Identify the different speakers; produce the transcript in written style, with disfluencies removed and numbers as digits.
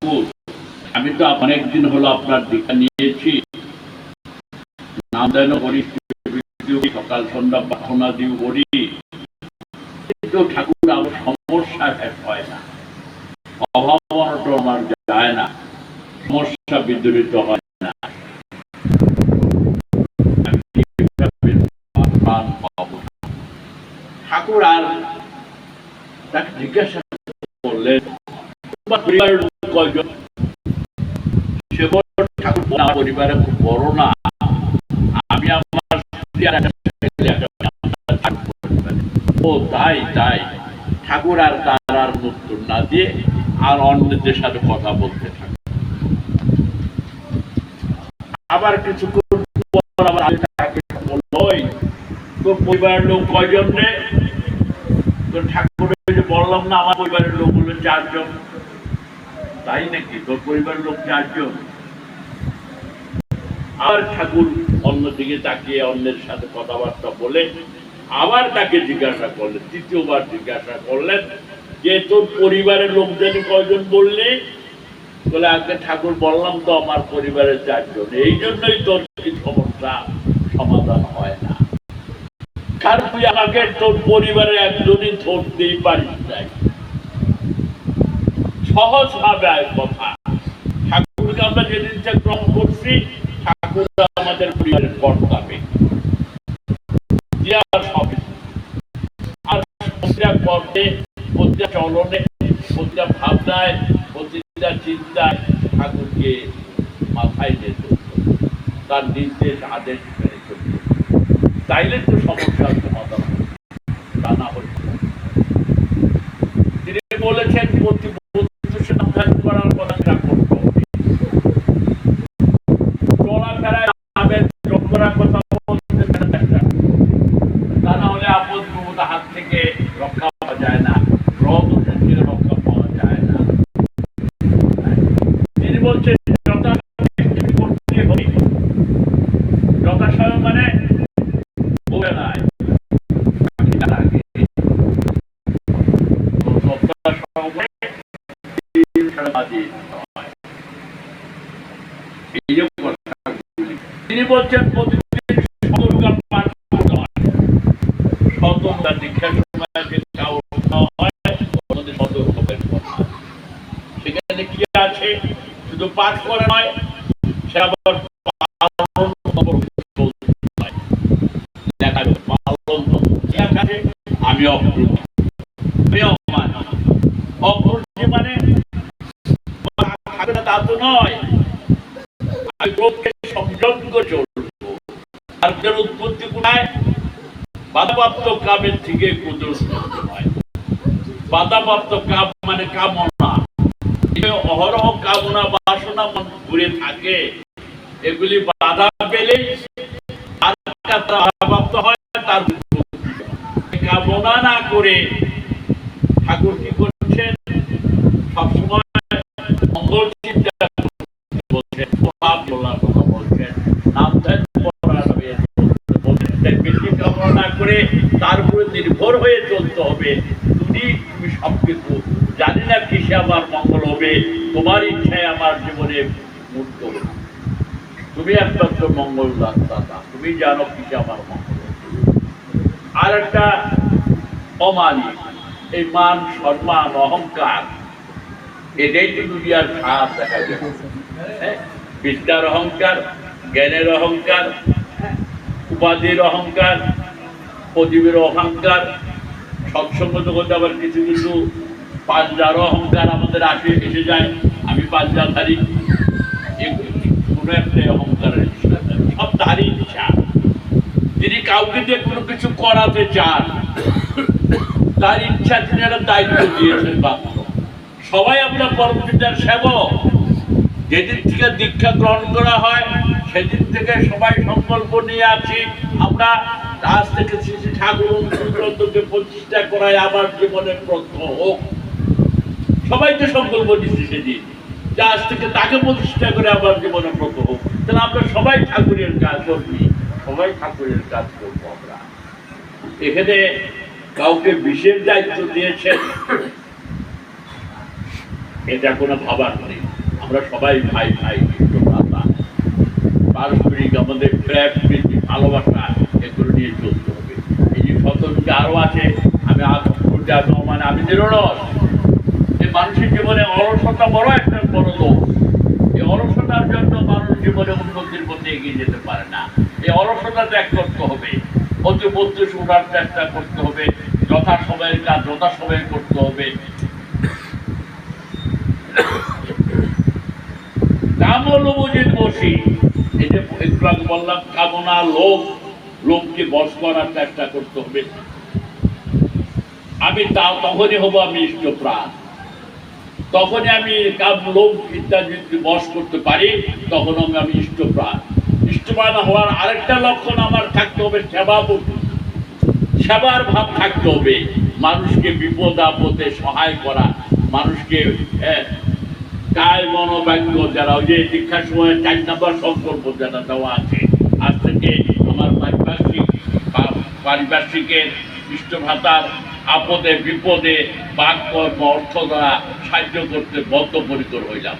Speaker 1: আমি তো অনেকদিন হলো আপনার দীক্ষা নিয়েছি, নাম দেন করি, সকাল সন্ধ্যা প্রার্থনা দিও করি, কিন্তু ঠাকুর আমার সমস্যা শেষ হয় না, অভাব অনটন আমার যায় না, সমস্যা বিদ্যুরিত হয় না। ঠাকুর আর তাকে জিজ্ঞাসা করলেন কয়জন? সে বলল ঠাকুর পরিবারে খুব বড় না, আমি আমার ও তাই তাই। ঠাকুর আর তার আর উত্তর না দিয়ে আর অন্যদের সাথে কথা বলতে থাকে। আবার কিছুক্ষণ পর আবার তোর পরিবারের লোক কয়জন রে? তোর ঠাকুরের যে বললাম না আমার পরিবারের লোক হলো 4 জন। তাই নাকি? তোর পরিবারের লোক 4 জন? আর ঠাকুর অন্যদিকে তাকিয়ে অন্যের সাথে কথাবার্তা বলে আবার তাকে জিজ্ঞাসা করলেন, তৃতীয়বার জিজ্ঞাসা করলেন যে তোর পরিবারের লোকজন কয়জন বললি? বলে আগে ঠাকুর বললাম তো আমার পরিবারের 4 জন, এই জন্যই তোর কি সমস্যা সমাধান হয় না। কারণ তুই আমাকে তোর পরিবারের একজনই ধরতেই পারিস নাই। সহজ ভাবে কথা, ঠাকুরকে আমরা যেদিন গ্রহণ করছি, ঠাকুর আমাদের পরিবারের কর্তাবে আর প্রতিটা কর্মে, প্রতিটা চলনে, প্রতিটা ভাবনায়, প্রতিটা চিন্তায় ঠাকুরকে মাথায় নিয়ে চলত, তার নির্দেশ আদেশ মেনে চলত। তাইলে তো সমস্যার সমাধান জানা হল। তিনি বলেছেন করার কথা সেটা করতে হবে, চলাফেরায় করার কথা বলতে, তা না হলে আপদ বিপদ হাত থেকে রক্ষা পাওয়া যায় না, রোগ থেকে রক্ষা পাওয়া যায় না। তিনি বলছেন যথাসময় মানে বলে নাই তিনি বলছেন প্রতিদিন দীক্ষার সময় যে সেখানে কি আছে? শুধু পাঠ করা নয়, সে আবার আমি অপ্রতি মানে তা তো নয়, আমি লোককে সংযম করে চলবো। আর উৎপত্তি কোথায়? বাধাপ্রাপ্ত কামের থেকে হয়। বাধাপ্রাপ্ত কাম মানে কামনা, অহরহ কামনা বাসনা ঘুরে থাকে, এগুলি বাধা পেলেই বাধাপ্রাপ্ত হয়। তার কামনা না করে ঠাকুর কি করছেন? সবসময় মঙ্গল চিন্তা বলছেন, কথা বলছেন, নাম বেশি কামনা না করে তার উপরে নির্ভর হয়ে চলতে হবে। তুমি সবকিছু জানি না কিসে আমার মঙ্গল হবে, তোমার ইচ্ছায় আমার জীবনে মুক্ত হবে। তুমি একমাত্র মঙ্গল দাতা, তুমি জানো কিসে আমার মঙ্গল হবে। আর একটা অমানি, এই মান সম্মান অহংকার, এটাই তো দুনিয়ার খারাপ দেখা যায়। বিদ্যার অহংকার, জ্ঞানের অহংকার, উপাধির অহংকার, প্রদীপের অহংকার, সৎসঙ্গ জগতে আবার কিছু কিছু পাঞ্জার অহংকার আমাদের এসে যায়। আমি পাঞ্জাধারী, কোন একটা অহংকারের সব তারই ইচ্ছা। তিনি কাউকে দিয়ে কোনো কিছু করাতে চান, তার ইচ্ছা, তিনি একটা দায়িত্ব দিয়েছেন মাত্র। সবাই আমরা পরমপিতার সেবক। যেদিন থেকে দীক্ষা গ্রহণ করা হয় সেদিন থেকে সবাই সংকল্প নিয়ে আছি, আমরা আজ থেকে শ্রী শ্রী ঠাকুর গ্রন্থকে প্রতিষ্ঠা করায় আমার জীবনের প্রশ্ন হোক। সবাই তো সংকল্প নিচ্ছি সেদিন যে আজ থেকে তাকে প্রতিষ্ঠা করে আমার জীবনের প্রশ্ন হোক। তাহলে আমরা সবাই ঠাকুরের কাজ করবি, সবাই ঠাকুরের কাজ করবো। আমরা এখানে কাউকে বিশেষ দায়িত্ব দিয়েছেন, এটা কোনো ভাবার নেই। আমরা সবাই ভাই ভাই, মিত্র ভ্রাতা, পারস্পরিক আমাদের প্রেম প্রীতি ভালোবাসা এগুলো নিয়ে চলতে হবে। এই যে শতরূপে আরো আছে, আমি মানে আমি দৃঢ়। এই মানুষের জীবনে অলসতা বড় একটা বড় লোক। এই অলসতার জন্য মানুষ জীবনে উন্নতির মধ্যে এগিয়ে যেতে পারে না। এই অলসতা ত্যাগ করতে হবে, অতি বত্রিশ ওঠার চেষ্টা করতে হবে, যথা সময়ের কাজ যথা সময়ে করতে হবে। কামলোভজিত বসি, এই যে একটু আগে বললাম কামনা লোভ, লোভকে বশ করার চেষ্টা করতে হবে। আমি তখনই হবো আমি ইষ্টপ্রাণ, তখনই আমি কাম লোভ ইত্যাদি বশ করতে পারি, তখন আমি ইষ্টপ্রাণ। ইষ্টপ্রাণ হওয়ার আরেকটা লক্ষণ আমার থাকতে হবে সেবাবতী, সেবার ভাব থাকতে হবে। মানুষকে বিপদ আপদে সহায় করা, মানুষকে কায় মনোবাক্য, যারা ওই যে দীক্ষার সময় 4 নম্বর সংকল্প যারা দেওয়া আছে, আজ থেকে আমার পারিপার্শ্বিকের ইষ্টভ্রাতার আপদে বিপদে বাক কর্ম অর্থ দ্বারা সাহায্য করতে বদ্ধপরিকর হইলাম।